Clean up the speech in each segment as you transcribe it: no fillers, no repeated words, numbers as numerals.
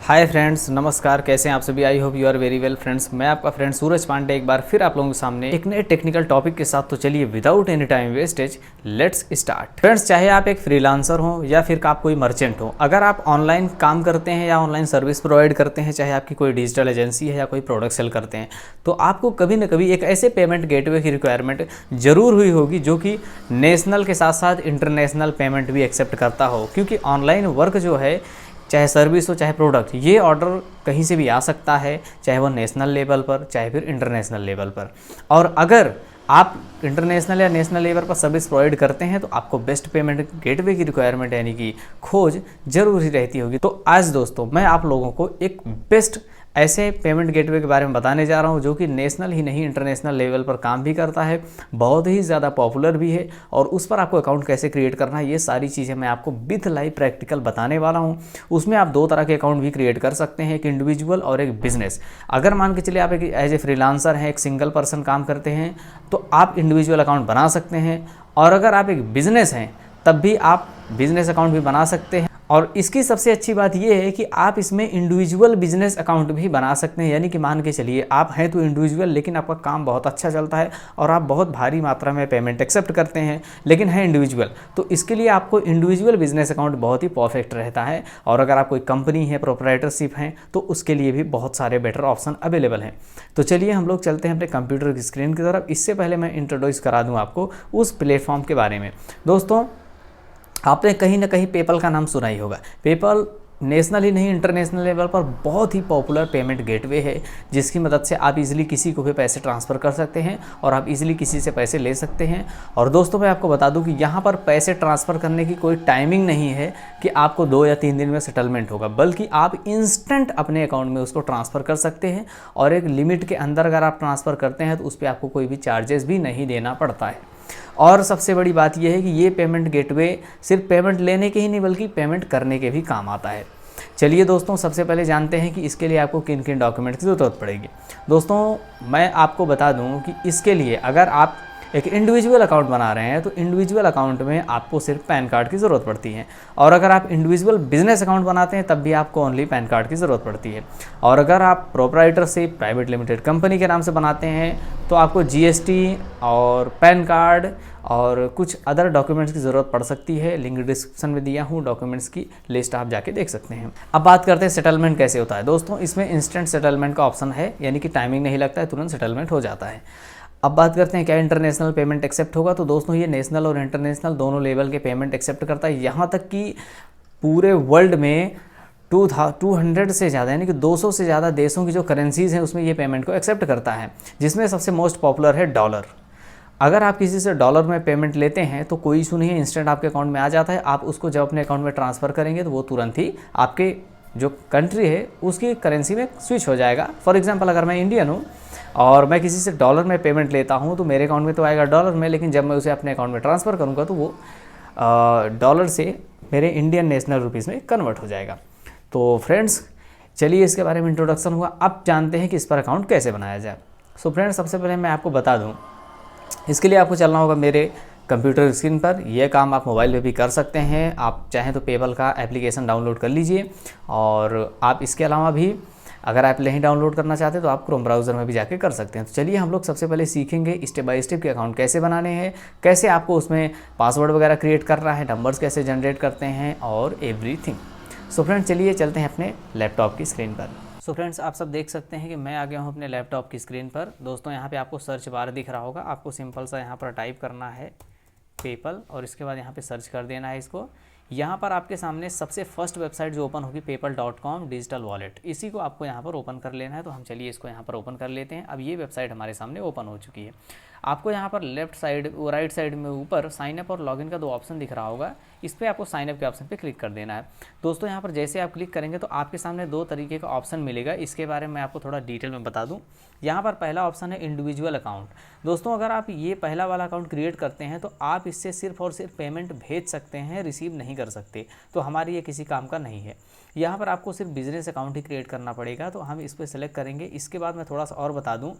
Hi friends, नमस्कार। कैसे हैं आप सभी? I hope you are very well friends. मैं आपका फ्रेंड सूरज पांडे एक बार फिर आप लोगों के सामने एक नए टेक्निकल टॉपिक के साथ। तो चलिए without any time wastage let's start. Friends, चाहे आप एक फ्रीलांसर हो या फिर आप कोई मर्चेंट हो, अगर आप ऑनलाइन काम करते हैं या ऑनलाइन सर्विस प्रोवाइड करते हैं, चाहे आपकी कोई डिजिटल एजेंसी है या कोई प्रोडक्ट सेल करते हैं, तो आपको कभी ना कभी एक ऐसे पेमेंट गेटवे की रिक्वायरमेंट जरूर हुई होगी जो कि नेशनल के साथ साथ इंटरनेशनल पेमेंट भी एक्सेप्ट करता हो। क्योंकि ऑनलाइन वर्क जो है, चाहे सर्विस हो चाहे प्रोडक्ट, ये ऑर्डर कहीं से भी आ सकता है, चाहे वो नेशनल लेवल पर चाहे फिर इंटरनेशनल लेवल पर। और अगर आप इंटरनेशनल या नेशनल लेवल पर सर्विस प्रोवाइड करते हैं तो आपको बेस्ट पेमेंट गेटवे की रिक्वायरमेंट यानी कि खोज जरूर ही रहती होगी। तो आज दोस्तों मैं आप लोगों को एक बेस्ट ऐसे पेमेंट गेटवे के बारे में बताने जा रहा हूं जो कि नेशनल ही नहीं इंटरनेशनल लेवल पर काम भी करता है, बहुत ही ज़्यादा पॉपुलर भी है, और उस पर आपको अकाउंट कैसे क्रिएट करना है ये सारी चीज़ें मैं आपको विथ लाइव प्रैक्टिकल बताने वाला हूं। उसमें आप दो तरह के अकाउंट भी क्रिएट कर सकते हैं, एक इंडिविजुअल और एक बिजनेस। अगर मान के चलिए आप एक एज ए फ्रीलांसर हैं, एक सिंगल पर्सन काम करते हैं, तो आप इंडिविजुअल अकाउंट बना सकते हैं, और अगर आप एक बिजनेस हैं तब भी आप बिजनेस अकाउंट भी बना सकते हैं। और इसकी सबसे अच्छी बात यह है कि आप इसमें इंडिविजुअल बिजनेस अकाउंट भी बना सकते हैं। यानी कि मान के चलिए आप हैं तो इंडिविजुअल, लेकिन आपका काम बहुत अच्छा चलता है और आप बहुत भारी मात्रा में पेमेंट एक्सेप्ट करते हैं, लेकिन है इंडिविजुअल, तो इसके लिए आपको इंडिविजुअल बिजनेस अकाउंट बहुत ही परफेक्ट रहता है। और अगर आप कोई कंपनी है, प्रोप्राइटरशिप है, तो उसके लिए भी बहुत सारे बेटर ऑप्शन अवेलेबल हैं। तो चलिए हम लोग चलते हैं अपने कंप्यूटर की स्क्रीन की तरफ। इससे पहले मैं इंट्रोड्यूस करा दूँ आपको उस प्लेटफॉर्म के बारे में। दोस्तों, आपने कहीं ना कहीं पेपल का नाम सुना ही होगा। पेपल नेशनल ही नहीं इंटरनेशनल लेवल पर बहुत ही पॉपुलर पेमेंट गेटवे है, जिसकी मदद से आप इजीली किसी को भी पैसे ट्रांसफ़र कर सकते हैं और आप इजीली किसी से पैसे ले सकते हैं। और दोस्तों मैं आपको बता दूं कि यहाँ पर पैसे ट्रांसफ़र करने की कोई टाइमिंग नहीं है कि आपको 2 या 3 दिन में सेटलमेंट होगा, बल्कि आप इंस्टेंट अपने अकाउंट में उसको ट्रांसफ़र कर सकते हैं। और एक लिमिट के अंदर अगर आप ट्रांसफ़र करते हैं तो उस पर आपको कोई भी चार्जेस भी नहीं देना पड़ता है। और सबसे बड़ी बात यह है कि ये पेमेंट गेटवे सिर्फ पेमेंट लेने के ही नहीं बल्कि पेमेंट करने के भी काम आता है। चलिए दोस्तों, सबसे पहले जानते हैं कि इसके लिए आपको किन किन डॉक्यूमेंट की ज़रूरत पड़ेगी। दोस्तों मैं आपको बता दूं कि इसके लिए अगर आप एक इंडिविजुअल अकाउंट बना रहे हैं तो इंडिविजुअल अकाउंट में आपको सिर्फ पैन कार्ड की ज़रूरत पड़ती है, और अगर आप इंडिविजुअल बिजनेस अकाउंट बनाते हैं तब भी आपको ओनली पैन कार्ड की ज़रूरत पड़ती है। और अगर आप प्रोप्राइटरशिप प्राइवेट लिमिटेड कंपनी के नाम से बनाते हैं तो आपको जीएसटी और पैन कार्ड और कुछ अदर डॉक्यूमेंट्स की ज़रूरत पड़ सकती है। लिंक डिस्क्रिप्शन में दिया हूँ, डॉक्यूमेंट्स की लिस्ट आप जाके देख सकते हैं। अब बात करते हैं सेटलमेंट कैसे होता है। दोस्तों इसमें इंस्टेंट सेटलमेंट का ऑप्शन है, यानी कि टाइमिंग नहीं लगता है, तुरंत सेटलमेंट हो जाता है। अब बात करते हैं क्या इंटरनेशनल पेमेंट एक्सेप्ट होगा। तो दोस्तों ये नेशनल और इंटरनेशनल दोनों लेवल के पेमेंट एक्सेप्ट करता है। यहाँ तक कि पूरे वर्ल्ड में 200 से ज़्यादा यानी कि 200 से ज़्यादा देशों की जो करेंसीज़ हैं उसमें ये पेमेंट को एक्सेप्ट करता है, जिसमें सबसे मोस्ट पॉपुलर है डॉलर। अगर आप किसी से डॉलर में पेमेंट लेते हैं तो कोई इशू नहीं है, इंस्टेंट आपके अकाउंट में आ जाता है। आप उसको जब अपने अकाउंट में ट्रांसफ़र करेंगे तो वो तुरंत ही आपके जो कंट्री है उसकी करेंसी में स्विच हो जाएगा। फॉर एग्जांपल अगर मैं इंडियन हूँ और मैं किसी से डॉलर में पेमेंट लेता हूँ तो मेरे अकाउंट में तो आएगा डॉलर में, लेकिन जब मैं उसे अपने अकाउंट में ट्रांसफ़र करूँगा तो वो डॉलर से मेरे इंडियन नेशनल रुपीज़ में कन्वर्ट हो जाएगा। तो फ्रेंड्स चलिए इसके बारे में इंट्रोडक्शन हुआ, अब जानते हैं कि इस पर अकाउंट कैसे बनाया जाए। सो फ्रेंड्स सबसे पहले मैं आपको बता दूँ, इसके लिए आपको चलना होगा मेरे कंप्यूटर स्क्रीन पर। यह काम आप मोबाइल पे भी कर सकते हैं, आप चाहें तो पेपल का एप्लीकेशन डाउनलोड कर लीजिए। और आप इसके अलावा भी अगर आप नहीं डाउनलोड करना चाहते तो आप क्रोम ब्राउज़र में भी जाके कर सकते हैं। तो चलिए हम लोग सबसे पहले सीखेंगे स्टेप बाय स्टेप के अकाउंट कैसे बनाने हैं, कैसे आपको उसमें पासवर्ड वगैरह क्रिएट करना है, नंबर्स कैसे जनरेट करते हैं और एवरीथिंग। सो फ्रेंड्स चलिए चलते हैं अपने लैपटॉप की स्क्रीन पर। सो फ्रेंड्स आप सब देख सकते हैं कि मैं आ गया हूँ अपने लैपटॉप की स्क्रीन पर। दोस्तों यहाँ पे आपको सर्च बार दिख रहा होगा, आपको सिंपल सा यहाँ पर टाइप करना है पेपल और इसके बाद यहाँ पे सर्च कर देना है इसको। यहाँ पर आपके सामने सबसे फर्स्ट वेबसाइट जो ओपन होगी पेपल.com डिजिटल वॉलेट, इसी को आपको यहाँ पर ओपन कर लेना है। तो हम चलिए इसको यहाँ पर ओपन कर लेते हैं। अब ये वेबसाइट हमारे सामने ओपन हो चुकी है। आपको यहाँ पर लेफ्ट साइड राइट साइड में ऊपर साइन अप और लॉगिन का 2 ऑप्शन दिख रहा होगा, इस पर आपको साइन अप के ऑप्शन पे क्लिक कर देना है। दोस्तों यहाँ पर जैसे आप क्लिक करेंगे तो आपके सामने 2 तरीके का ऑप्शन मिलेगा, इसके बारे में आपको थोड़ा डिटेल में बता दूँ। यहाँ पर पहला ऑप्शन है इंडिविजुअल अकाउंट। दोस्तों अगर आप ये पहला वाला अकाउंट क्रिएट करते हैं तो आप इससे सिर्फ और सिर्फ पेमेंट भेज सकते हैं, रिसीव नहीं कर सकते, तो हमारी ये किसी काम का नहीं है। यहाँ पर आपको सिर्फ बिजनेस अकाउंट ही क्रिएट करना पड़ेगा, तो हम इस पर सेलेक्ट करेंगे। इसके बाद मैं थोड़ा सा और बता दूँ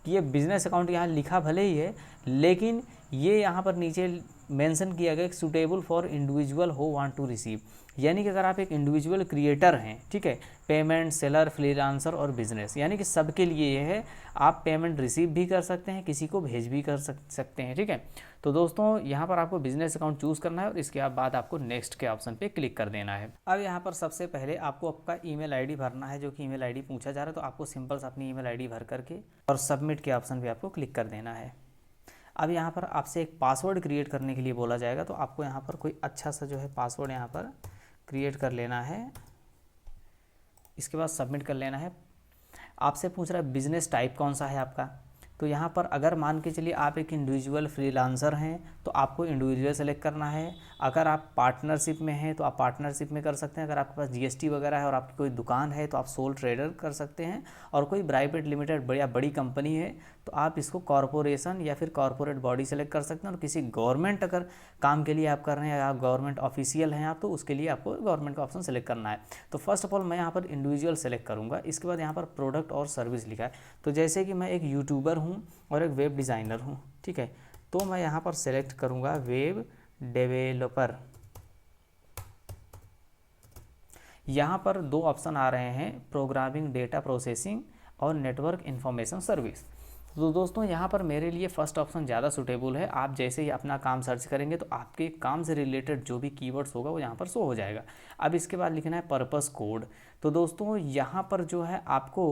कि ये बिजनेस अकाउंट यहाँ लिखा भले ही है, लेकिन ये यहाँ पर नीचे मेंशन किया गया सुटेबल फॉर इंडिविजुअल हो वांट टू रिसीव, यानी कि अगर आप एक इंडिविजुअल क्रिएटर हैं, ठीक है, पेमेंट, सेलर, फ्रीलांसर और बिजनेस, यानी कि सबके लिए ये है। आप पेमेंट रिसीव भी कर सकते हैं, किसी को भेज भी कर सकते हैं, ठीक है। तो दोस्तों यहाँ पर आपको बिजनेस अकाउंट चूज़ करना है और इसके बाद आपको नेक्स्ट के ऑप्शन पे क्लिक कर देना है। अब यहाँ पर सबसे पहले आपको आपका ईमेल आईडी भरना है, जो कि ईमेल आईडी पूछा जा रहा है। तो आपको सिंपल से अपनी ईमेल आईडी भर करके और सबमिट के ऑप्शन पे आपको क्लिक कर देना है। अब यहाँ पर आपसे एक पासवर्ड क्रिएट करने के लिए बोला जाएगा, तो आपको यहाँ पर कोई अच्छा सा जो है पासवर्ड यहाँ पर क्रिएट कर लेना है। इसके बाद सबमिट कर लेना है। आपसे पूछ रहा है बिजनेस टाइप कौन सा है आपका। तो यहाँ पर अगर मान के चलिए आप एक इंडिविजुअल फ्रीलांसर हैं तो आपको इंडिविजुअल सेलेक्ट करना है। अगर आप पार्टनरशिप में हैं तो आप पार्टनरशिप में कर सकते हैं। अगर आपके पास जीएसटी वगैरह है और आपकी कोई दुकान है तो आप सोल ट्रेडर कर सकते हैं। और कोई प्राइवेट लिमिटेड बड़ी कंपनी है तो आप इसको कॉरपोरेशन या फिर कॉरपोरेट बॉडी सेलेक्ट कर सकते हैं। और किसी गवर्नमेंट अगर काम के लिए आप कर रहे हैं या आप गवर्नमेंट ऑफिशियल हैं आप, तो उसके लिए आपको गवर्नमेंट का ऑप्शन सेलेक्ट करना है। तो फर्स्ट ऑफ ऑल मैं यहाँ पर इंडिविजुअल सेलेक्ट करूँगा। इसके बाद यहाँ पर प्रोडक्ट और सर्विस लिखा है। तो जैसे कि मैं एक यूट्यूबर हूँ और एक वेब डिज़ाइनर हूँ, ठीक है, तो मैं यहाँ पर सेलेक्ट करूँगा वेब डेवलपर। यहाँ पर दो ऑप्शन आ रहे हैं, प्रोग्रामिंग, डेटा प्रोसेसिंग और नेटवर्क इंफॉर्मेशन सर्विस। तो दोस्तों यहाँ पर मेरे लिए फर्स्ट ऑप्शन ज़्यादा सूटेबल है। आप जैसे ही अपना काम सर्च करेंगे तो आपके काम से रिलेटेड जो भी कीवर्ड्स होगा वो यहाँ पर शो हो जाएगा। अब इसके बाद लिखना है पर्पस कोड। तो दोस्तों यहाँ पर जो है आपको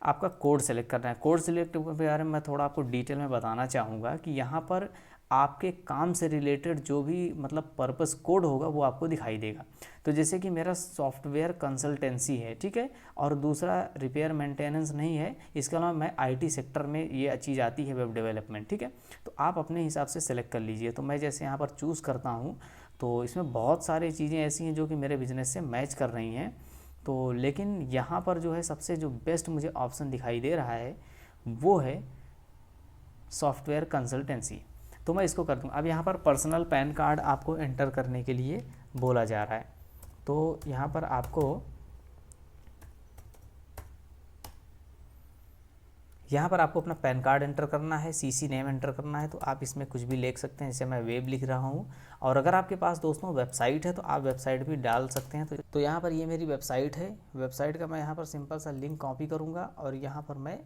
आपका कोड सेलेक्ट करना है। कोड सेलेक्ट के बारे में मैं थोड़ा आपको डिटेल में बताना चाहूँगा कि यहाँ पर आपके काम से रिलेटेड जो भी मतलब पर्पस कोड होगा वो आपको दिखाई देगा। तो जैसे कि मेरा सॉफ्टवेयर कंसल्टेंसी है, ठीक है, और दूसरा रिपेयर मेंटेनेंस नहीं है। इसके अलावा मैं आईटी सेक्टर में ये चीज़ आती है, वेब डेवलपमेंट, ठीक है। तो आप अपने हिसाब से सेलेक्ट कर लीजिए। तो मैं जैसे यहाँ पर चूज़ करता हूँ तो इसमें बहुत सारी चीज़ें ऐसी हैं जो कि मेरे बिजनेस से मैच कर रही हैं। तो लेकिन यहाँ पर जो है सबसे जो बेस्ट मुझे ऑप्शन दिखाई दे रहा है वो है सॉफ्टवेयर कंसल्टेंसी। तो मैं इसको कर दूँ। अब यहाँ पर पर्सनल पैन कार्ड आपको एंटर करने के लिए बोला जा रहा है। तो यहाँ पर आपको अपना पैन कार्ड एंटर करना है, सीसी नेम एंटर करना है। तो आप इसमें कुछ भी लिख सकते हैं, जैसे मैं वेब लिख रहा हूँ। और अगर आपके पास दोस्तों वेबसाइट है तो आप वेबसाइट भी डाल सकते हैं। तो यहाँ पर ये मेरी वेबसाइट है। वेबसाइट का मैं यहाँ पर सिंपल सा लिंक कॉपी करूँगा और यहाँ पर मैं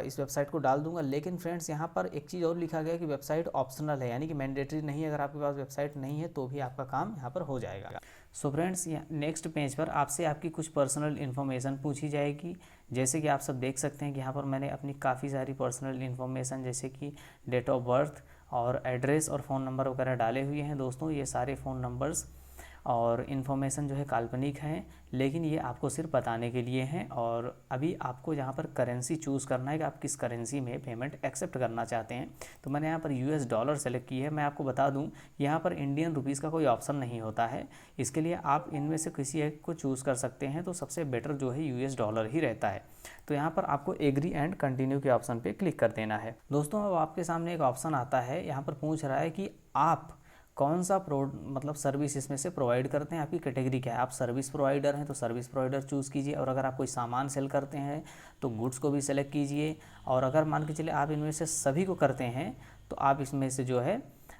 इस वेबसाइट को डाल दूंगा। लेकिन फ्रेंड्स यहाँ पर एक चीज़ और लिखा गया है कि वेबसाइट ऑप्शनल है, यानी कि मैंडेटरी नहीं है। अगर आपके पास वेबसाइट नहीं है तो भी आपका काम यहाँ पर हो जाएगा। सो फ्रेंड्स नेक्स्ट पेज पर आपसे आपकी कुछ पर्सनल इन्फॉर्मेशन पूछी जाएगी। जैसे कि आप सब देख सकते हैं कि यहाँ पर मैंने अपनी काफ़ी सारी पर्सनल इन्फॉर्मेशन जैसे कि डेट ऑफ बर्थ और एड्रेस और फ़ोन नंबर वगैरह डाले हुए हैं। दोस्तों ये सारे फ़ोन नंबर्स और इन्फॉर्मेशन जो है काल्पनिक हैं, लेकिन ये आपको सिर्फ बताने के लिए हैं। और अभी आपको यहाँ पर करेंसी चूज़ करना है कि आप किस करेंसी में पेमेंट एक्सेप्ट करना चाहते हैं। तो मैंने यहाँ पर यूएस डॉलर सेलेक्ट की है। मैं आपको बता दूँ यहाँ पर इंडियन रुपीज़ का कोई ऑप्शन नहीं होता है, इसके लिए आप इनमें से किसी एक को चूज़ कर सकते हैं। तो सबसे बेटर जो है यूएस डॉलर ही रहता है। तो यहाँ पर आपको एग्री एंड कंटिन्यू के ऑप्शन पर क्लिक कर देना है। दोस्तों अब आपके सामने एक ऑप्शन आता है, यहाँ पर पूछ रहा है कि आप कौन सा मतलब सर्विस इसमें से प्रोवाइड करते हैं, आपकी कैटेगरी क्या है। आप सर्विस प्रोवाइडर हैं तो सर्विस प्रोवाइडर चूज़ कीजिए। और अगर आप कोई सामान सेल करते हैं तो गुड्स को भी सेलेक्ट कीजिए। और अगर मान के चलिए आप इनमें से सभी को करते हैं तो आप इसमें से जो है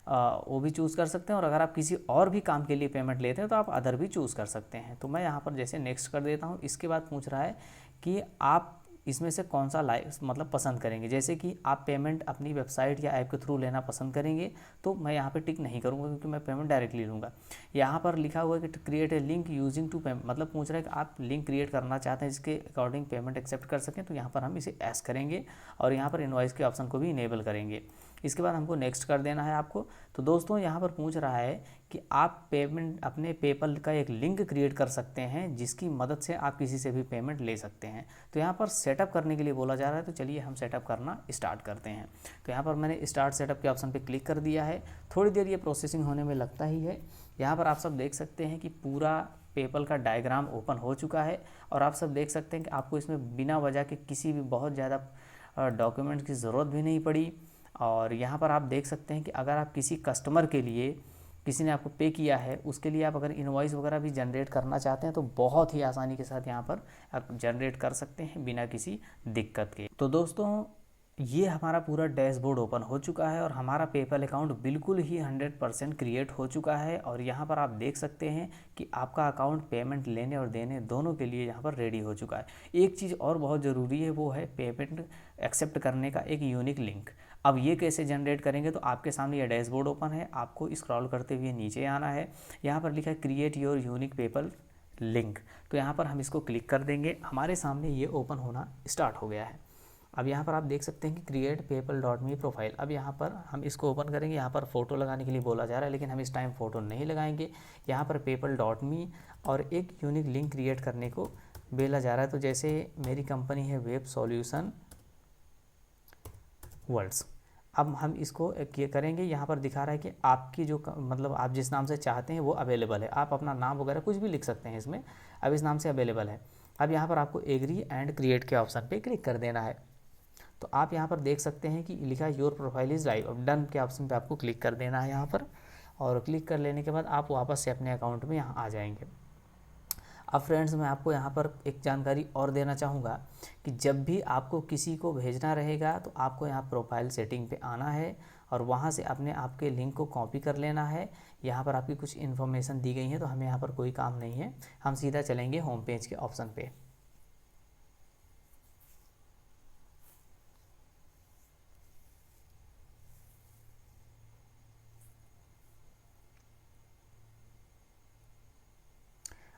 वो भी चूज़ कर सकते हैं। और अगर आप किसी और भी काम के लिए पेमेंट लेते हैं तो आप अदर भी चूज़ कर सकते हैं। तो मैं यहाँ पर जैसे नेक्स्ट कर देता हूँ। इसके बाद पूछ रहा है कि आप इसमें से कौन सा मतलब पसंद करेंगे। जैसे कि आप पेमेंट अपनी वेबसाइट या ऐप के थ्रू लेना पसंद करेंगे तो मैं यहाँ पे टिक नहीं करूँगा, क्योंकि मैं पेमेंट डायरेक्टली लूँगा। यहाँ पर लिखा हुआ है कि create a link using to payment, मतलब पूछ रहा है कि आप लिंक क्रिएट करना चाहते हैं जिसके अकॉर्डिंग पेमेंट एक्सेप्ट कर सकें। तो यहाँ पर हम इसे एस करेंगे और यहाँ पर इनवॉइस के ऑप्शन को भी इनेबल करेंगे। इसके बाद हमको नेक्स्ट कर देना है आपको। तो दोस्तों यहाँ पर पूछ रहा है कि आप पेमेंट अपने पेपल का एक लिंक क्रिएट कर सकते हैं जिसकी मदद से आप किसी से भी पेमेंट ले सकते हैं। तो यहाँ पर सेटअप करने के लिए बोला जा रहा है। तो चलिए हम सेटअप करना स्टार्ट करते हैं। तो यहाँ पर मैंने स्टार्ट सेटअप के ऑप्शन पे क्लिक कर दिया है। थोड़ी देर ये प्रोसेसिंग होने में लगता ही है। यहाँ पर आप सब देख सकते हैं कि पूरा पेपल का डायग्राम ओपन हो चुका है। और आप सब देख सकते हैं कि आपको इसमें बिना वजह के किसी भी बहुत ज़्यादा डॉक्यूमेंट की ज़रूरत भी नहीं पड़ी। और यहाँ पर आप देख सकते हैं कि अगर आप किसी कस्टमर के लिए किसी ने आपको पे किया है उसके लिए आप अगर इनवॉइस वगैरह भी जनरेट करना चाहते हैं तो बहुत ही आसानी के साथ यहाँ पर आप जनरेट कर सकते हैं बिना किसी दिक्कत के। तो दोस्तों ये हमारा पूरा डैशबोर्ड ओपन हो चुका है और हमारा पेपल अकाउंट बिल्कुल ही 100% क्रिएट हो चुका है। और यहाँ पर आप देख सकते हैं कि आपका अकाउंट पेमेंट लेने और देने दोनों के लिए यहाँ पर रेडी हो चुका है। एक चीज़ और बहुत ज़रूरी है, वो है पेमेंट एक्सेप्ट करने का एक यूनिक लिंक। अब ये कैसे जनरेट करेंगे, तो आपके सामने ये डैशबोर्ड ओपन है, आपको स्क्रॉल करते हुए नीचे आना है। यहाँ पर लिखा है create your unique PayPal link, तो यहाँ पर हम इसको क्लिक कर देंगे। हमारे सामने ये ओपन होना स्टार्ट हो गया है। अब यहाँ पर आप देख सकते हैं कि क्रिएट PayPal.me प्रोफाइल। अब यहाँ पर हम इसको ओपन करेंगे। यहाँ पर फ़ोटो लगाने के लिए बोला जा रहा है, लेकिन हम इस टाइम फ़ोटो नहीं लगाएंगे। यहाँ पर PayPal.me और एक यूनिक लिंक क्रिएट करने को बोला जा रहा है। तो जैसे मेरी कंपनी है वेब सॉल्यूशन वर्ल्ड्स, अब हम इसको ये करेंगे। यहाँ पर दिखा रहा है कि आपकी जो मतलब आप जिस नाम से चाहते हैं वो अवेलेबल है। आप अपना नाम वगैरह कुछ भी लिख सकते हैं इसमें, अब इस नाम से अवेलेबल है। अब यहाँ पर आपको एग्री एंड क्रिएट के ऑप्शन पे क्लिक कर देना है। तो आप यहाँ पर देख सकते हैं कि लिखा है योर प्रोफाइल इज़ लाइव। अब डन के ऑप्शन पे आपको क्लिक कर देना है यहाँ पर, और क्लिक कर लेने के बाद आप वापस से अपने अकाउंट में यहाँ आ जाएंगे। अब फ्रेंड्स, मैं आपको यहाँ पर एक जानकारी और देना चाहूँगा कि जब भी आपको किसी को भेजना रहेगा तो आपको यहाँ प्रोफाइल सेटिंग पे आना है और वहाँ से अपने आपके लिंक को कॉपी कर लेना है। यहाँ पर आपकी कुछ इन्फॉर्मेशन दी गई है, तो हमें यहाँ पर कोई काम नहीं है, हम सीधा चलेंगे होम पेज के ऑप्शन पे।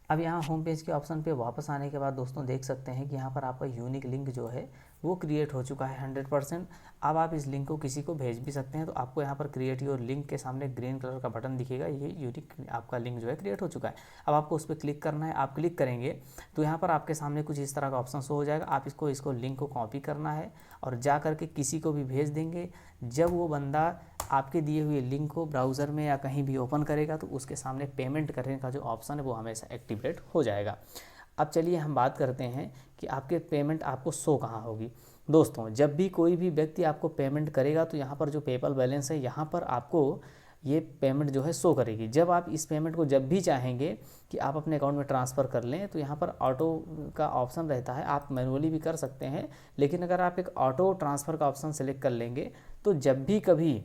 अब यहाँ होम पेज के ऑप्शन पे वापस आने के बाद दोस्तों देख सकते हैं कि यहाँ पर आपका यूनिक लिंक जो है वो क्रिएट हो चुका है 100%। अब आप इस लिंक को किसी को भेज भी सकते हैं। तो आपको यहाँ पर क्रिएट योर लिंक के सामने ग्रीन कलर का बटन दिखेगा, ये यूनिक आपका लिंक जो है क्रिएट हो चुका है। अब आपको उस पर क्लिक करना है। आप क्लिक करेंगे तो यहाँ पर आपके सामने कुछ इस तरह का ऑप्शन शो हो जाएगा। आप इसको लिंक को कॉपी करना है और जा करके किसी को भी भेज देंगे। जब वो बंदा आपके दिए हुए लिंक को ब्राउज़र में या कहीं भी ओपन करेगा तो उसके सामने पेमेंट करने का जो ऑप्शन है वो हमेशा एक्टिवेट हो जाएगा। अब चलिए हम बात करते हैं कि आपके पेमेंट आपको शो कहाँ होगी। दोस्तों, जब भी कोई भी व्यक्ति आपको पेमेंट करेगा तो यहाँ पर जो पेपल बैलेंस है यहाँ पर आपको ये पेमेंट जो है शो करेगी। जब आप इस पेमेंट को जब भी चाहेंगे कि आप अपने अकाउंट में ट्रांसफ़र कर लें तो यहाँ पर ऑटो का ऑप्शन रहता है, आप मैनुअली भी कर सकते हैं। लेकिन अगर आप एक ऑटो ट्रांसफ़र का ऑप्शन सेलेक्ट कर लेंगे तो जब भी कभी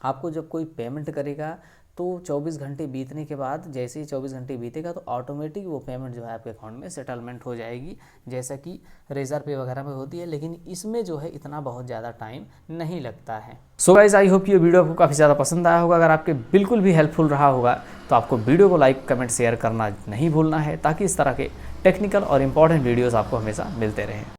आपको जब कोई पेमेंट करेगा तो 24 घंटे बीतने के बाद, जैसे ही 24 घंटे बीतेगा तो ऑटोमेटिक वो पेमेंट जो है आपके अकाउंट में सेटलमेंट हो जाएगी, जैसा कि रेजर पे वगैरह में होती है। लेकिन इसमें जो है इतना बहुत ज़्यादा टाइम नहीं लगता है। सो गाइस, आई होप ये वीडियो आपको काफ़ी ज़्यादा पसंद आया होगा। अगर आपके बिल्कुल भी हेल्पफुल रहा होगा तो आपको वीडियो को लाइक, कमेंट, शेयर करना नहीं भूलना है, ताकि इस तरह के टेक्निकल और इंपॉर्टेंट वीडियोज़ आपको हमेशा मिलते रहें।